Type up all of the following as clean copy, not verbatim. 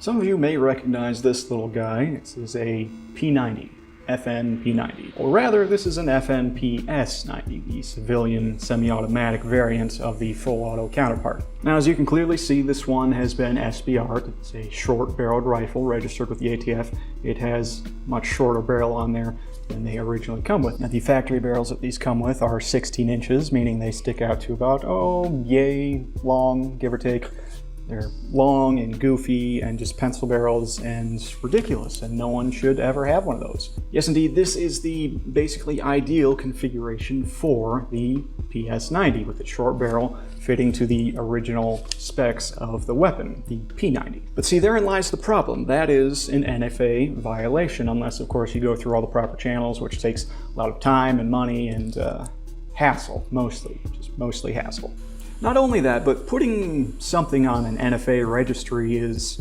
Some of you may recognize this little guy. This is a P90, FN P90. Or rather, this is an FN PS90, the civilian semi-automatic variant of the full auto counterpart. Now, as you can clearly see, this one has been SBR'd. It's a short-barreled rifle registered with the ATF. It has much shorter barrel on there than they originally come with. Now, the factory barrels that these come with are 16 inches, meaning they stick out to about, yay long, give or take. They're long and goofy and just pencil barrels and ridiculous, and no one should ever have one of those. Yes, indeed, this is the basically ideal configuration for the PS90, with its short barrel fitting to the original specs of the weapon, the P90. But see, therein lies the problem. That is an NFA violation, unless, of course, you go through all the proper channels, which takes a lot of time and money and hassle, mostly hassle. Not only that, but putting something on an NFA registry is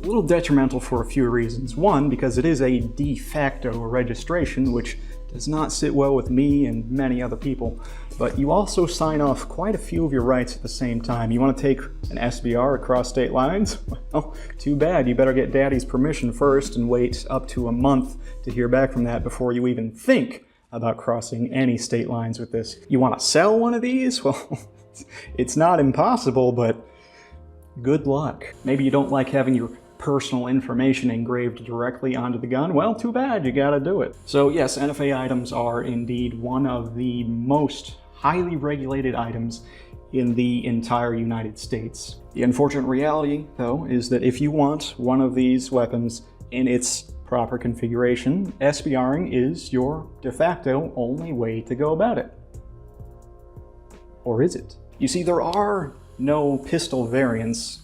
a little detrimental for a few reasons. One, because it is a de facto registration, which does not sit well with me and many other people. But you also sign off quite a few of your rights at the same time. You want to take an SBR across state lines? Well, too bad. You better get daddy's permission first and wait up to a month to hear back from that before you even think about crossing any state lines with this. You want to sell one of these? Well, it's not impossible, but good luck. Maybe you don't like having your personal information engraved directly onto the gun. Well, too bad, you gotta do it. So yes, NFA items are indeed one of the most highly regulated items in the entire United States. The unfortunate reality, though, is that if you want one of these weapons in its proper configuration, SBRing is your de facto only way to go about it. Or is it? You see, there are no pistol variants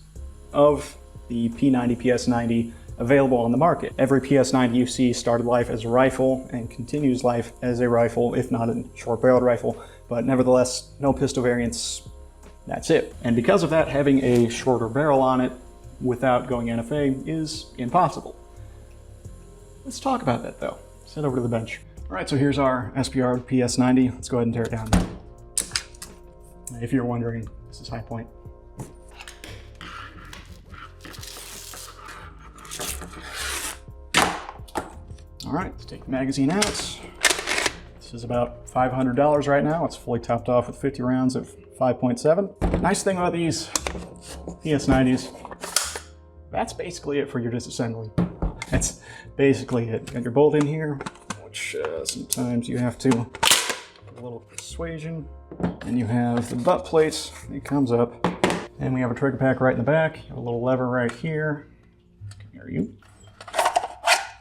of the P90 PS90 available on the market. Every PS90 you see started life as a rifle and continues life as a rifle, if not a short-barreled rifle, but nevertheless, no pistol variants, that's it. And because of that, having a shorter barrel on it without going NFA is impossible. Let's talk about that, though. Let's head over to the bench. All right, so here's our SBR'd PS90. Let's go ahead and tear it down. If you're wondering, this is High Point. All right, let's take the magazine out. This is about $500 right now. It's fully topped off with 50 rounds of 5.7. Nice thing about these PS90s, that's basically it for your disassembly. That's basically it. Got your bolt in here, which sometimes you have to put a little persuasion. And you have the butt plate, it comes up, and we have a trigger pack right in the back, a little lever right here, here you,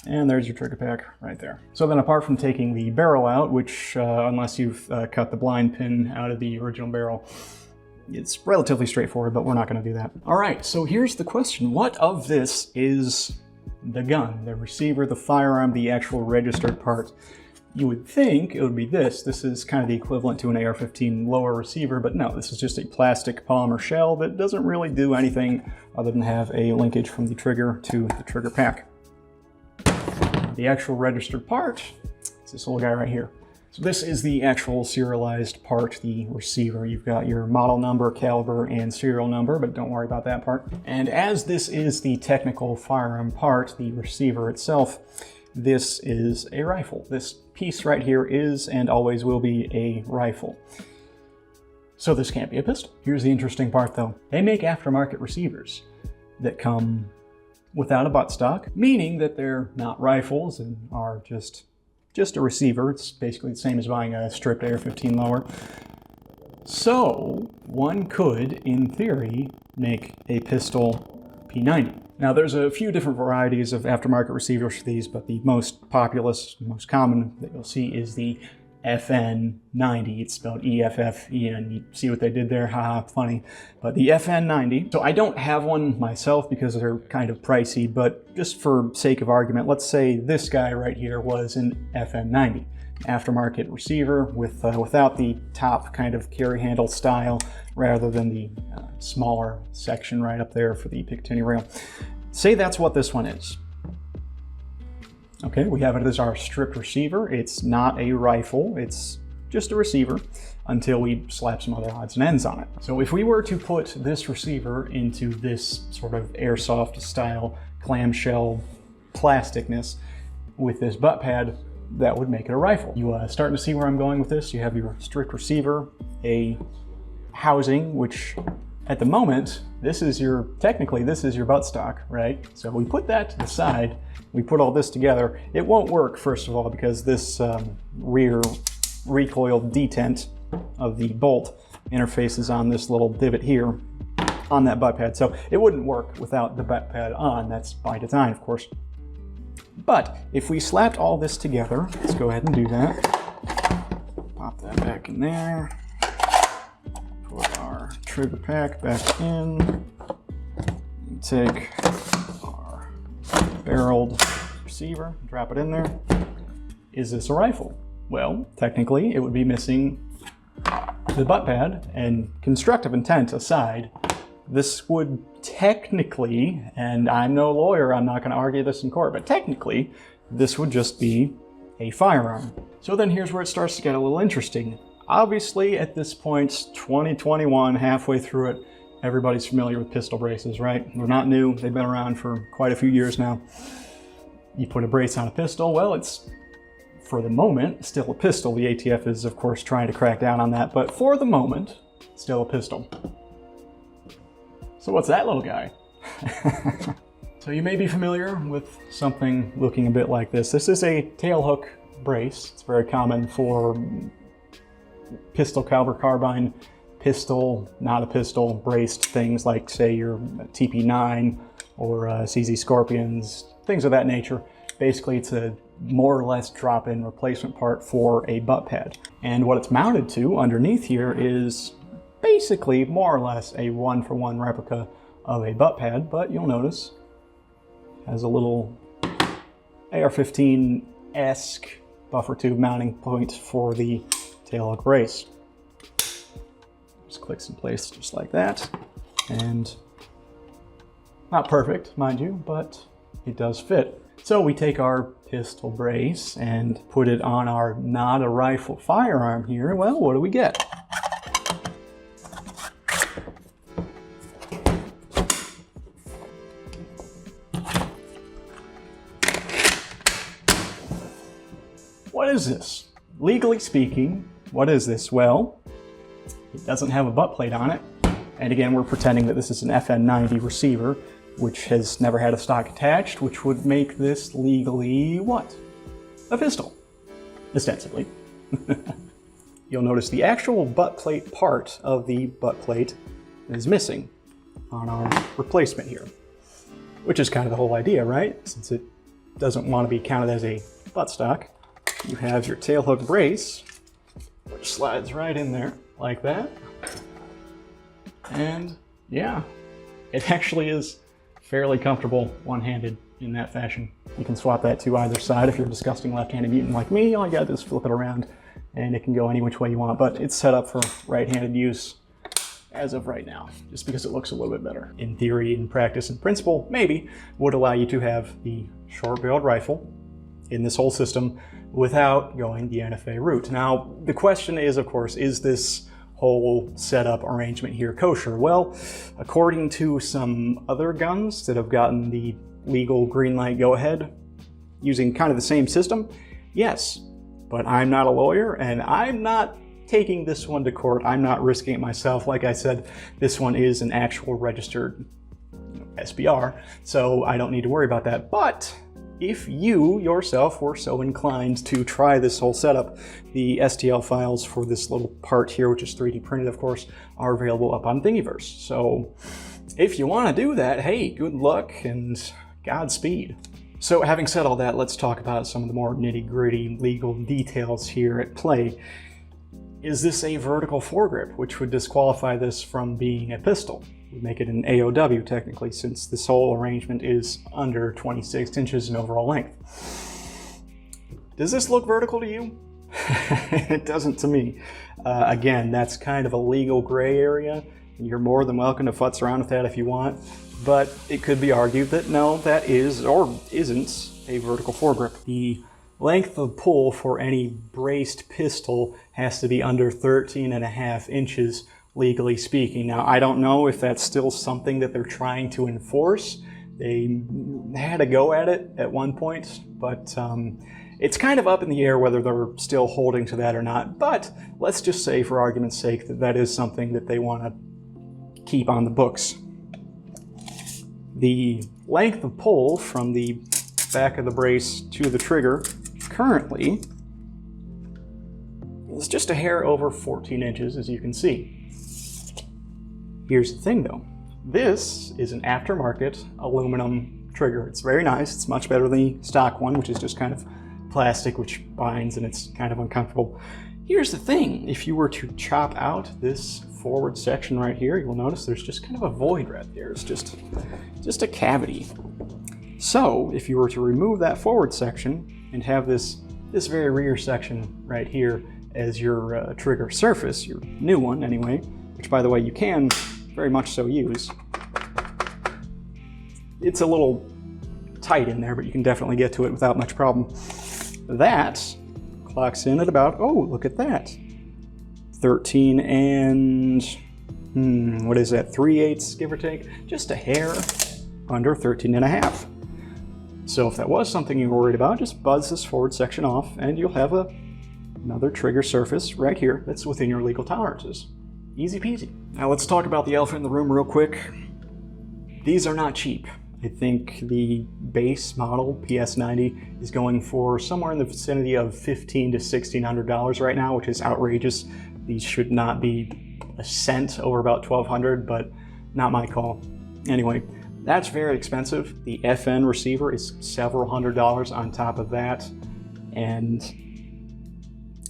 and there's your trigger pack right there. So then apart from taking the barrel out, which unless you've cut the blind pin out of the original barrel, it's relatively straightforward, but we're not going to do that. All right, so here's the question. What of this is the gun, the receiver, the firearm, the actual registered part? You would think it would be this. This is kind of the equivalent to an AR-15 lower receiver, but no, this is just a plastic polymer shell that doesn't really do anything other than have a linkage from the trigger to the trigger pack. The actual registered part is this little guy right here. So this is the actual serialized part, the receiver. You've got your model number, caliber, and serial number, but don't worry about that part. And as this is the technical firearm part, the receiver itself, this is a rifle. This piece right here is and always will be a rifle. So this can't be a pistol. Here's the interesting part though. They make aftermarket receivers that come without a buttstock, meaning that they're not rifles and are just a receiver. It's basically the same as buying a stripped AR-15 lower. So one could, in theory, make a pistol P90. Now there's a few different varieties of aftermarket receivers for these, but the most populous, most common that you'll see is the FN90. It's spelled E-F-F-E-N. You see what they did there? Haha, funny. But the FN90. So I don't have one myself because they're kind of pricey, but just for sake of argument, let's say this guy right here was an FN90. Aftermarket receiver with without the top kind of carry handle style, rather than the smaller section right up there for the Picatinny rail. Say that's what this one is. Okay, we have it as our stripped receiver. It's not a rifle. It's just a receiver, until we slap some other odds and ends on it. So if we were to put this receiver into this sort of airsoft style clamshell plasticness with this butt pad, that would make it a rifle. You starting to see where I'm going with this? You have your strict receiver, a housing, which at the moment, technically this is your buttstock, right? So we put that to the side, we put all this together. It won't work, first of all, because this rear recoil detent of the bolt interfaces on this little divot here on that butt pad. So it wouldn't work without the butt pad on. That's by design, of course. But if we slapped all this together, let's go ahead and do that. Pop that back in there. Put our trigger pack back in. Take our barreled receiver, drop it in there. Is this a rifle? Well, technically it would be missing the butt pad, and constructive intent aside, this would technically, and I'm no lawyer, I'm not going to argue this in court, but technically this would just be a firearm. So then here's where it starts to get a little interesting. Obviously at this point, 2021, halfway through it, everybody's familiar with pistol braces, right? They're not new, they've been around for quite a few years now. You put a brace on a pistol, well, it's, for the moment, still a pistol. The ATF is, of course, trying to crack down on that, but for the moment, still a pistol. So what's that little guy? So you may be familiar with something looking a bit like this. This is a tailhook brace. It's very common for pistol caliber carbine, pistol, not a pistol, braced things like, say, your TP9 or CZ Scorpions, things of that nature. Basically, it's a more or less drop-in replacement part for a butt pad. And what it's mounted to underneath here is basically more or less a one-for-one replica of a butt pad, but you'll notice it has a little AR-15-esque buffer tube mounting point for the tailhook brace. Just clicks in place just like that, and not perfect, mind you, but it does fit. So we take our pistol brace and put it on our not a rifle firearm here. Well, what do we get? What is this? Legally speaking, what is this? Well, it doesn't have a butt plate on it. And again, we're pretending that this is an FN90 receiver, which has never had a stock attached, which would make this legally what? A pistol, ostensibly. You'll notice the actual butt plate part of the butt plate is missing on our replacement here, which is kind of the whole idea, right? Since it doesn't want to be counted as a buttstock, you have your tailhook brace, which slides right in there like that. And yeah, it actually is fairly comfortable one-handed in that fashion. You can swap that to either side if you're a disgusting left-handed mutant like me. All you gotta do is flip it around and it can go any which way you want, but it's set up for right-handed use as of right now, just because it looks a little bit better. In theory, in practice, in principle, maybe would allow you to have the short-barreled rifle in this whole system without going the NFA route. Now, the question is, of course, is this whole setup arrangement here kosher? Well, according to some other guns that have gotten the legal green light go ahead using kind of the same system, yes. But I'm not a lawyer and I'm not taking this one to court. I'm not risking it myself. Like I said, this one is an actual registered SBR, so I don't need to worry about that. But if you yourself were so inclined to try this whole setup, the STL files for this little part here, which is 3D printed, of course, are available up on Thingiverse. So if you want to do that, hey, good luck and Godspeed. So having said all that, let's talk about some of the more nitty-gritty legal details here at play. Is this a vertical foregrip, which would disqualify this from being a pistol? Would make it an AOW technically, since this whole arrangement is under 26 inches in overall length. Does this look vertical to you? It doesn't to me. Again, that's kind of a legal gray area. You're more than welcome to futz around with that if you want, but it could be argued that no, that is or isn't a vertical foregrip. The length of pull for any braced pistol has to be under 13.5 inches, legally speaking. Now, I don't know if that's still something that they're trying to enforce. They had a go at it at one point, but it's kind of up in the air whether they're still holding to that or not. But let's just say, for argument's sake, that that is something that they want to keep on the books. The length of pull from the back of the brace to the trigger currently is just a hair over 14 inches, as you can see. Here's the thing though, this is an aftermarket aluminum trigger. It's very nice, it's much better than the stock one, which is just kind of plastic, which binds and it's kind of uncomfortable. Here's the thing, if you were to chop out this forward section right here, you'll notice there's just kind of a void right there. It's just a cavity. So if you were to remove that forward section and have this very rear section right here as your trigger surface, your new one anyway, which by the way you can very much so use. It's a little tight in there, but you can definitely get to it without much problem. That clocks in at about, oh, look at that. 13 and, what is that, 3/8, give or take? Just a hair under 13.5. So if that was something you were worried about, just buzz this forward section off and you'll have another trigger surface right here that's within your legal tolerances. Easy peasy. Now let's talk about the elephant in the room real quick. These are not cheap. I think the base model PS90 is going for somewhere in the vicinity of $1,500 to $1,600 right now, which is outrageous. These should not be a cent over about $1,200, but not my call. Anyway, that's very expensive. The FN receiver is several $100s on top of that, and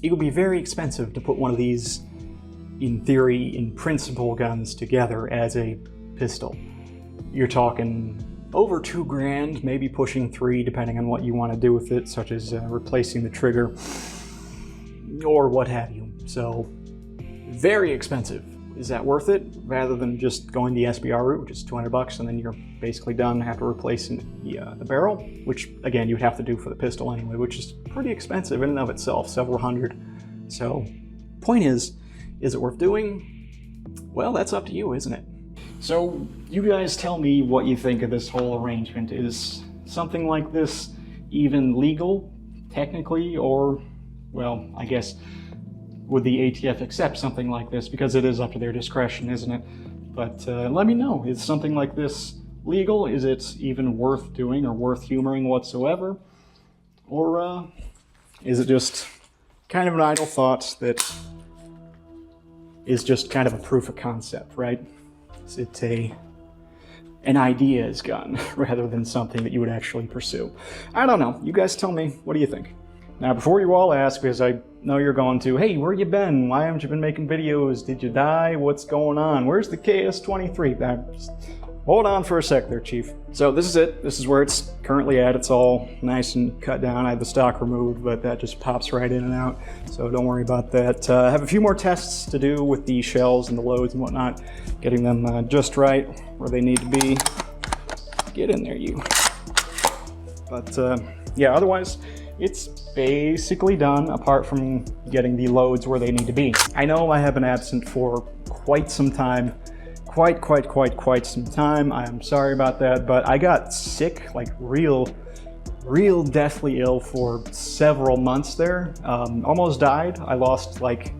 it would be very expensive to put one of these, in theory, in principle, guns together as a pistol. You're talking over $2,000, maybe pushing $3,000, depending on what you want to do with it, such as replacing the trigger or what have you. So, very expensive. Is that worth it? Rather than just going the SBR route, which is $200, and then you're basically done after replacing the barrel, which again you would have to do for the pistol anyway, which is pretty expensive in and of itself, several hundred. So, point is it worth doing? Well, that's up to you, isn't it? So, you guys tell me what you think of this whole arrangement. Is something like this even legal, technically, or, well, I guess, would the ATF accept something like this? Because it is up to their discretion, isn't it? But let me know, is something like this legal? Is it even worth doing or worth humoring whatsoever? Or is it just kind of an idle thought that is just kind of a proof of concept, right? Is it an idea's gun rather than something that you would actually pursue? I don't know. You guys tell me. What do you think? Now, before you all ask, because I know you're going to, hey, where you been? Why haven't you been making videos? Did you die? What's going on? Where's the KS23? Hold on for a sec there, Chief. So this is it. This is where it's currently at. It's all nice and cut down. I have the stock removed, but that just pops right in and out. So don't worry about that. I have a few more tests to do with the shells and the loads and whatnot. Getting them just right where they need to be. Get in there, you. But yeah, otherwise, it's basically done, apart from getting the loads where they need to be. I know I have been absent for quite some time. Quite some time. I'm sorry about that, but I got sick, like real deathly ill for several months there. Almost died. I lost like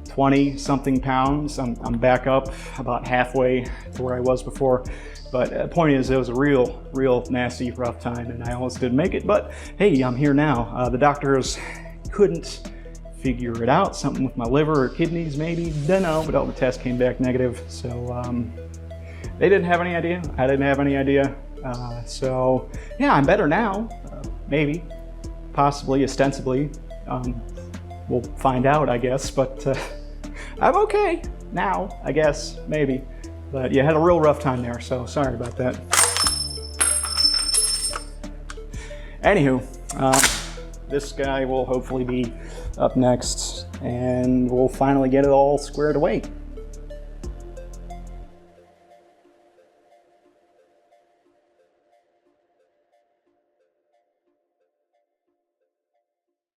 20-something pounds. I'm back up about halfway to where I was before. But the point is, it was a real nasty, rough time, and I almost didn't make it. But hey, I'm here now. The doctors couldn't figure it out. Something with my liver or kidneys, maybe. Don't know, but all the tests came back negative. So they didn't have any idea. I didn't have any idea. So yeah, I'm better now. Maybe, possibly, ostensibly. We'll find out, I guess. But I'm okay now, I guess, maybe. But yeah, I had a real rough time there, so sorry about that. Anywho, this guy will hopefully be up next, and we'll finally get it all squared away.